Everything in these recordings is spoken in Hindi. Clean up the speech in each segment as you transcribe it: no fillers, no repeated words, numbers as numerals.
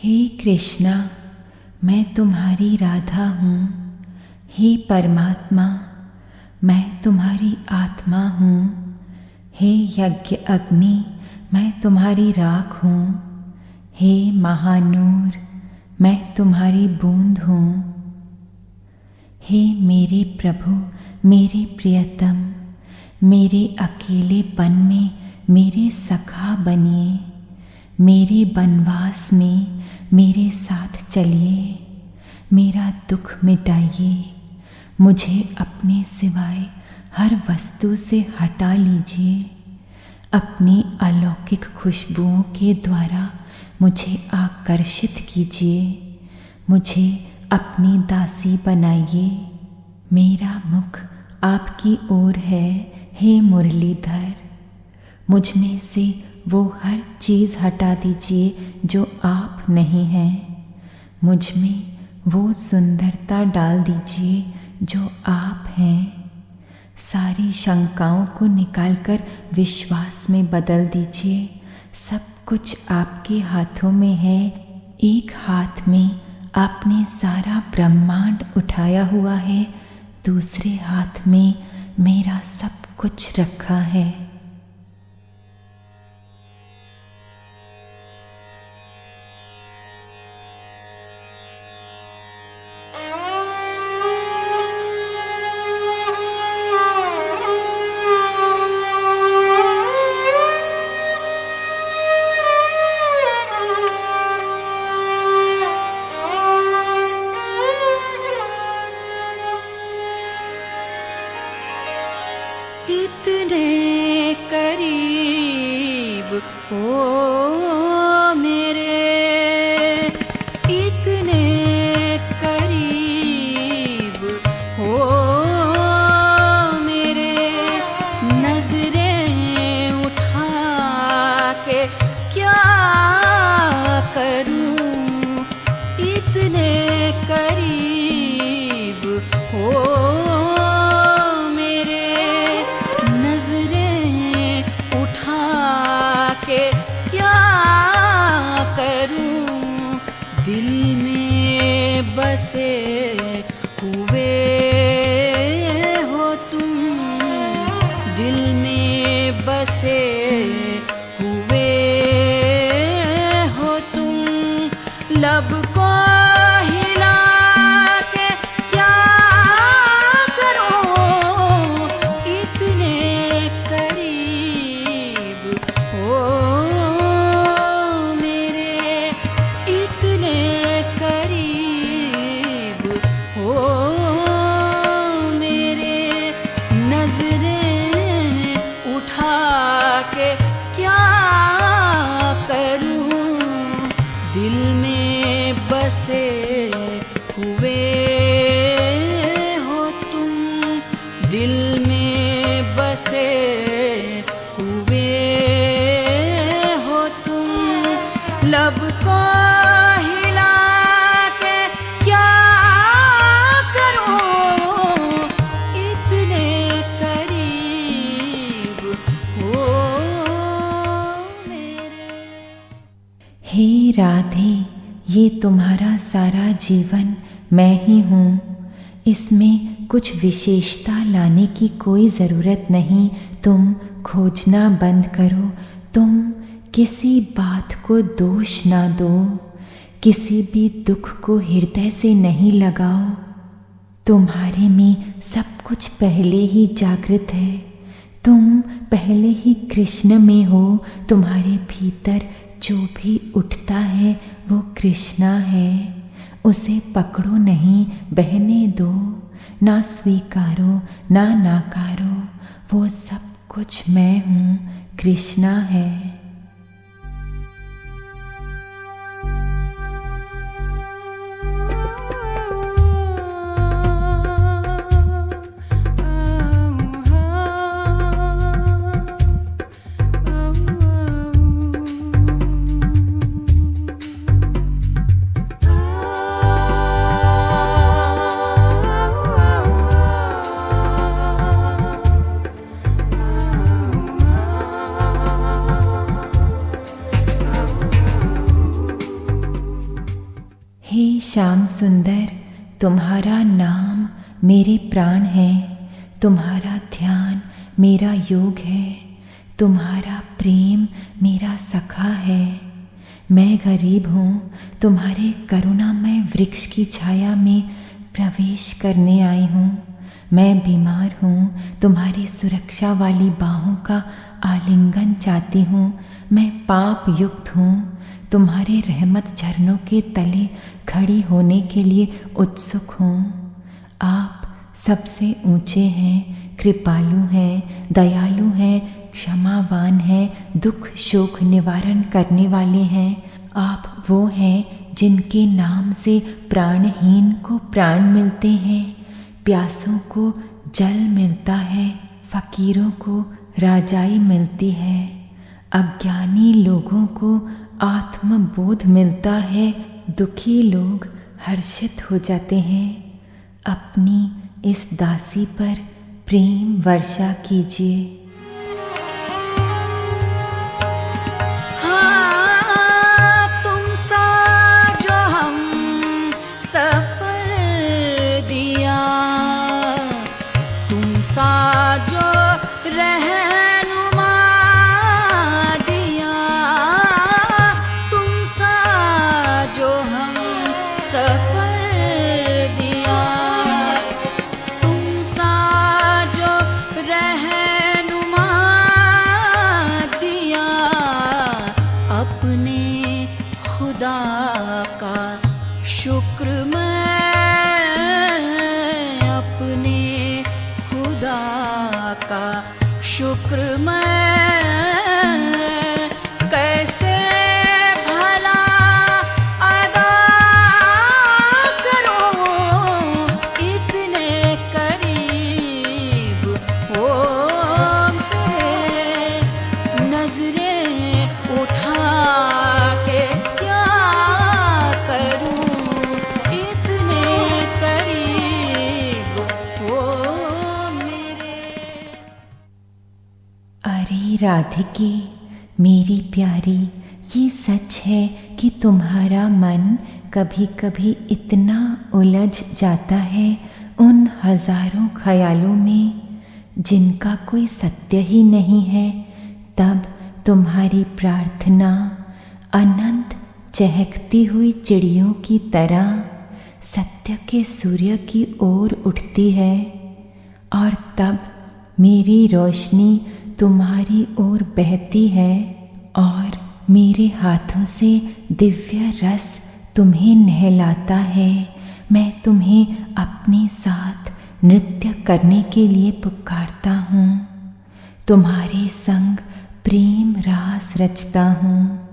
हे कृष्णा, मैं तुम्हारी राधा हूँ। हे परमात्मा, मैं तुम्हारी आत्मा हूँ। हे यज्ञ अग्नि, मैं तुम्हारी राख हूँ। हे महानूर, मैं तुम्हारी बूंद हूँ। हे मेरे प्रभु, मेरे प्रियतम, मेरे अकेलेपन में मेरे सखा बनिए। मेरे वनवास में मेरे साथ चलिए। मेरा दुख मिटाइए। मुझे अपने सिवाय हर वस्तु से हटा लीजिए। अपनी अलौकिक खुशबुओं के द्वारा मुझे आकर्षित कीजिए। मुझे अपनी दासी बनाइए। मेरा मुख आपकी ओर है, हे मुरलीधर। मुझ में से वो हर चीज़ हटा दीजिए जो आप नहीं हैं। मुझ में वो सुंदरता डाल दीजिए जो आप हैं। सारी शंकाओं को निकालकर विश्वास में बदल दीजिए। सब कुछ आपके हाथों में है। एक हाथ में आपने सारा ब्रह्मांड उठाया हुआ है, दूसरे हाथ में मेरा सब कुछ रखा है। इतने करीब हो मेरे, इतने करीब हो मेरे, नजरें उठा के क्या करूं। इतने करीब हो दिल में बसे हुए हो तुम। दिल में बसे हुए हो तुम। लब को हिला के क्या करो। इतने करीब हो दिल में बसे हुए हो तुम। दिल में बसे हुए हो तुम। लब को हिला के क्या करो। इतने करीब हो मेरे। हे राधे, ये तुम्हारा सारा जीवन मैं ही हूँ। इसमें कुछ विशेषता लाने की कोई ज़रूरत नहीं। तुम खोजना बंद करो। तुम किसी बात को दोष ना दो। किसी भी दुख को हृदय से नहीं लगाओ। तुम्हारे में सब कुछ पहले ही जागृत है। तुम पहले ही कृष्ण में हो। तुम्हारे भीतर जो भी उठता है वो कृष्णा है। उसे पकड़ो नहीं, बहने दो। ना स्वीकारो ना नाकारो। वो सब कुछ मैं हूँ, कृष्णा है। हे श्याम सुंदर, तुम्हारा नाम मेरे प्राण है, तुम्हारा ध्यान मेरा योग है, तुम्हारा प्रेम मेरा सखा है। मैं गरीब हूँ, तुम्हारे करुणामय वृक्ष की छाया में प्रवेश करने आई हूँ। मैं बीमार हूँ, तुम्हारी सुरक्षा वाली बाहों का आलिंगन चाहती हूँ। मैं पाप युक्त हूँ, तुम्हारे रहमत झरनों के तले खड़ी होने के लिए उत्सुक हूँ। आप सबसे ऊंचे हैं, कृपालु हैं, दयालु हैं, क्षमावान हैं, दुख शोक निवारण करने वाले हैं। आप वो हैं जिनके नाम से प्राणहीन को प्राण मिलते हैं, प्यासों को जल मिलता है, फकीरों को राजाई मिलती है, अज्ञानी लोगों को आत्मबोध मिलता है, दुखी लोग हर्षित हो जाते हैं। अपनी इस दासी पर प्रेम वर्षा कीजिए। हाँ, तुम सा जो हम सफर दिया, तुम सा जो रहनुमा दिया, तुम सा जो हम सफर दिया, तुम सा जो रहनुमा दिया, अपने खुदा का शुक्र मैं, अपने खुदा का शुक्र मैं कैसे भला अदा करूं, इतने करीब हो मेरे, नजरें उठा के क्या करूं, इतने करीब हो मेरे। अरे राधिके मेरी प्यारी, ये सच है कि तुम्हारा मन कभी कभी इतना उलझ जाता है उन हजारों ख्यालों में जिनका कोई सत्य ही नहीं है। तब तुम्हारी प्रार्थना अनंत चहकती हुई चिड़ियों की तरह सत्य के सूर्य की ओर उठती है, और तब मेरी रोशनी तुम्हारी ओर बहती है और मेरे हाथों से दिव्य रस तुम्हें नहलाता है। मैं तुम्हें अपने साथ नृत्य करने के लिए पुकारता हूँ, तुम्हारे संग प्रेम रास रचता हूँ।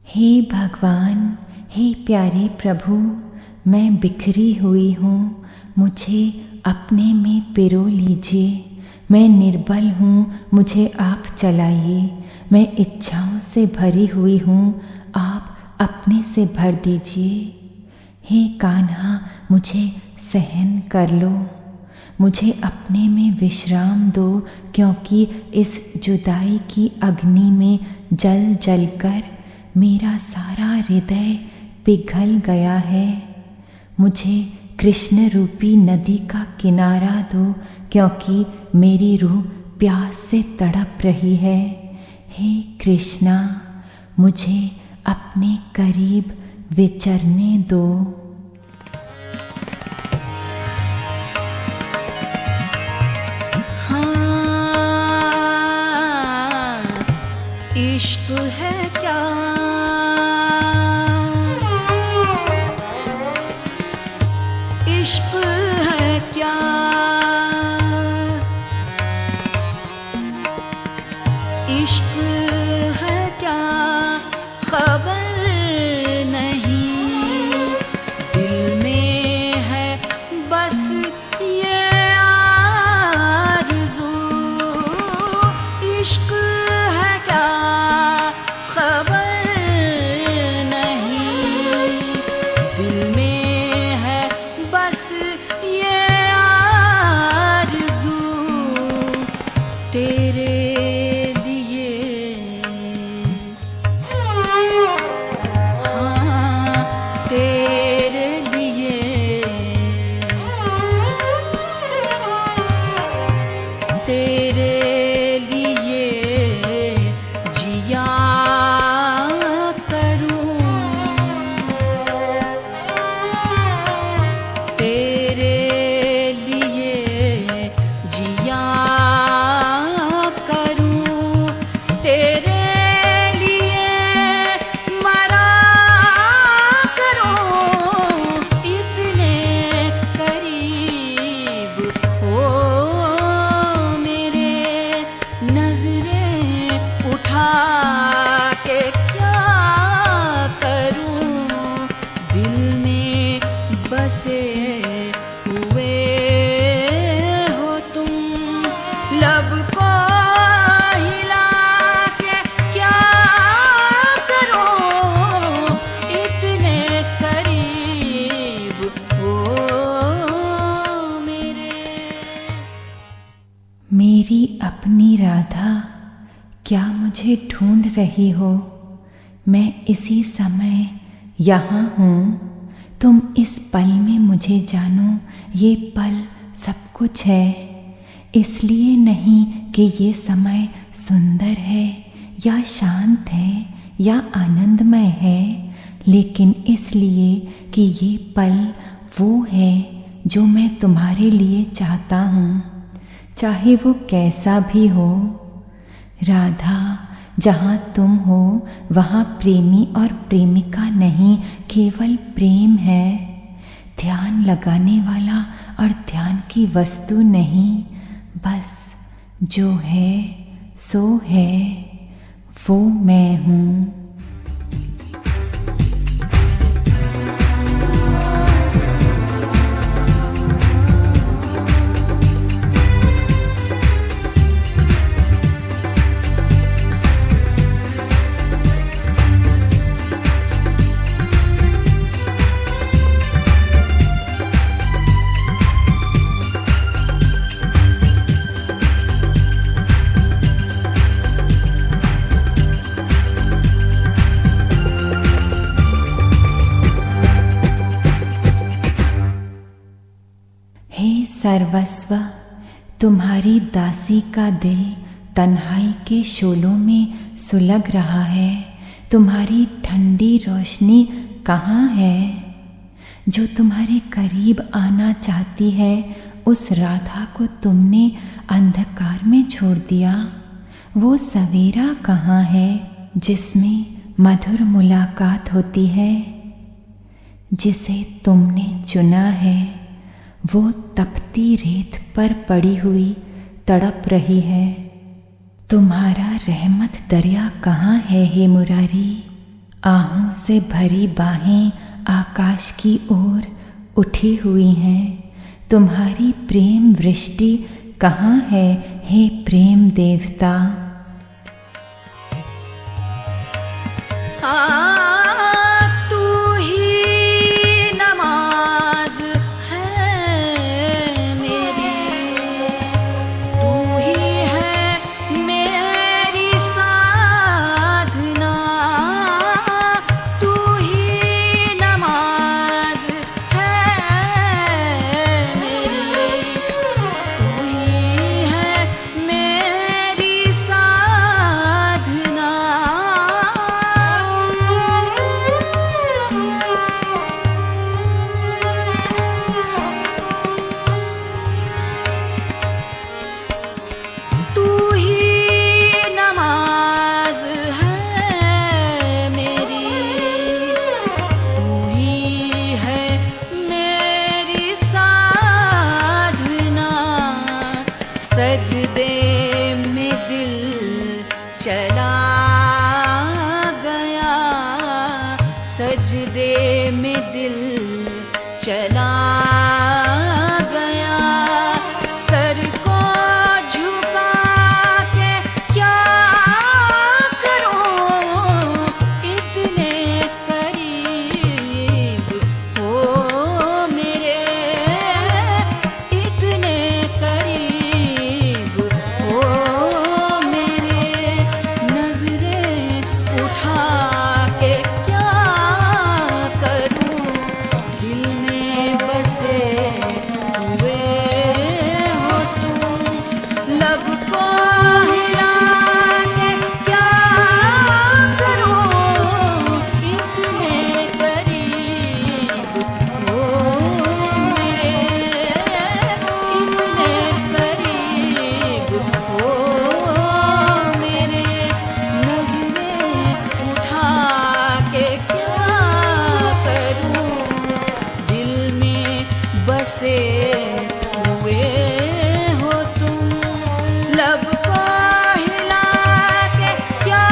हे भगवान, हे प्यारे प्रभु, मैं बिखरी हुई हूँ, मुझे अपने में पिरो लीजिए। मैं निर्बल हूँ, मुझे आप चलाइए। मैं इच्छाओं से भरी हुई हूँ, आप अपने से भर दीजिए। हे कान्हा, मुझे सहन कर लो, मुझे अपने में विश्राम दो, क्योंकि इस जुदाई की अग्नि में जल जलकर मेरा सारा हृदय पिघल गया है। मुझे कृष्ण रूपी नदी का किनारा दो, क्योंकि मेरी रूह प्यास से तड़प रही है। हे कृष्णा, मुझे अपने करीब विचरने दो। हाँ, इश्क है क्या, इश्क है क्या, इश्क है क्या, खबर नहीं, दिल में है बस ये आरज़ू। इश्क है क्या, खबर नहीं, दिल में है बस ये आरज़ू। तेरे बसे हुए हो तुम, लब को हिला के क्या करो, इतने करीब हो मेरे। मेरी अपनी राधा, क्या मुझे ढूंढ रही हो? मैं इसी समय यहाँ हूँ। तुम इस पल में मुझे जानो, ये पल सब कुछ है। इसलिए नहीं कि ये समय सुंदर है या शांत है या आनंदमय है, लेकिन इसलिए कि ये पल वो है जो मैं तुम्हारे लिए चाहता हूँ, चाहे वो कैसा भी हो। राधा, जहाँ तुम हो वहाँ प्रेमी और प्रेमिका नहीं, केवल प्रेम है। ध्यान लगाने वाला और ध्यान की वस्तु नहीं, बस जो है सो है, वो मैं हूँ। सर्वस्व, तुम्हारी दासी का दिल तन्हाई के शोलों में सुलग रहा है। तुम्हारी ठंडी रोशनी कहाँ है? जो तुम्हारे करीब आना चाहती है, उस राधा को तुमने अंधकार में छोड़ दिया। वो सवेरा कहाँ है जिसमें मधुर मुलाकात होती है? जिसे तुमने चुना है वो तपती रेत पर पड़ी हुई तड़प रही है। तुम्हारा रहमत दरिया कहाँ है हे मुरारी? आहों से भरी बाहें आकाश की ओर उठी हुई हैं। तुम्हारी प्रेम वृष्टि कहाँ है हे प्रेम देवता? मैं सजदे में दिल चला गया, सजदे में दिल चला गया। सर को झुका के क्या करूं, इतने करीब हो मेरे, इतने करीब हो मेरे। नजरें उठा के क्या करूं, दिल में बसे हुए हो तुम। लब को हिला के क्या करूं, इतने करीब हो मेरे, इतने करीब हो मेरे। नजरें उठा के क्या करूं, दिल में बसे हुए हो तुम। लब को हिला के क्या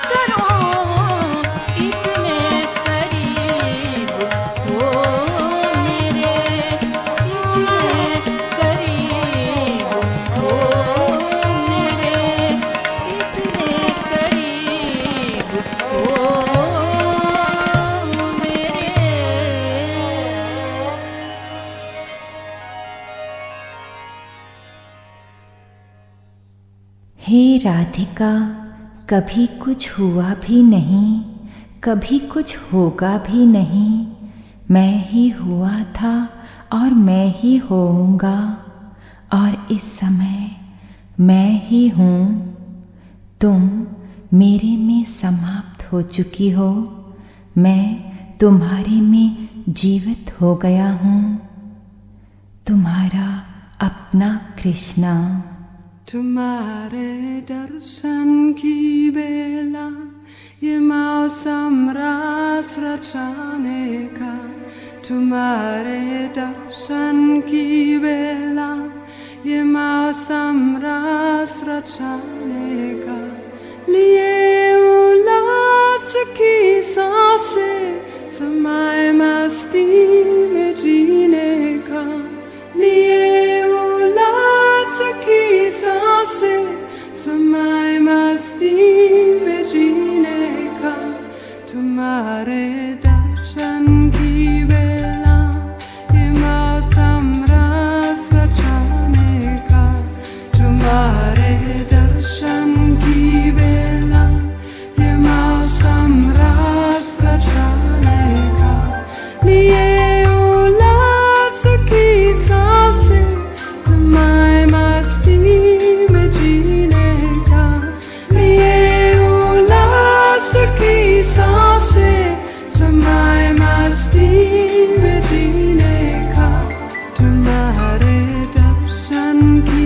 करूं, इतने करीब हो मेरे, इतने करीब हो मेरे, इतने करीब हो मेरे। हे राधिका, कभी कुछ हुआ भी नहीं, कभी कुछ होगा भी नहीं। मैं ही हुआ था और मैं ही होऊंगा, और इस समय मैं ही हूँ। तुम मेरे में समाप्त हो चुकी हो, मैं तुम्हारे में जीवित हो गया हूँ। तुम्हारा अपना कृष्णा। तुम्हारे दर्शन की बेला, ये मौसम रास रचाने का। तुम्हारे दर्शन की बेला, ये मौसम रास रचाने का। लिए उल्लास की सांसें, समय मस्ती में जीने का। लिए उल्लास की सांसें, समय मस्ती में जीने का। तुम्हारे दर्शन की बेला, ये मौसम रास रचाने का। तुम्हारे दर्शन की बेला, ये मौसम रास रचाने का। लिए उल्लास की सांसें, समय मस्ती में जीने का। लिए उल्लास की सांसें, समय मस्ती में जीने का। तुम्हारे दर्शन की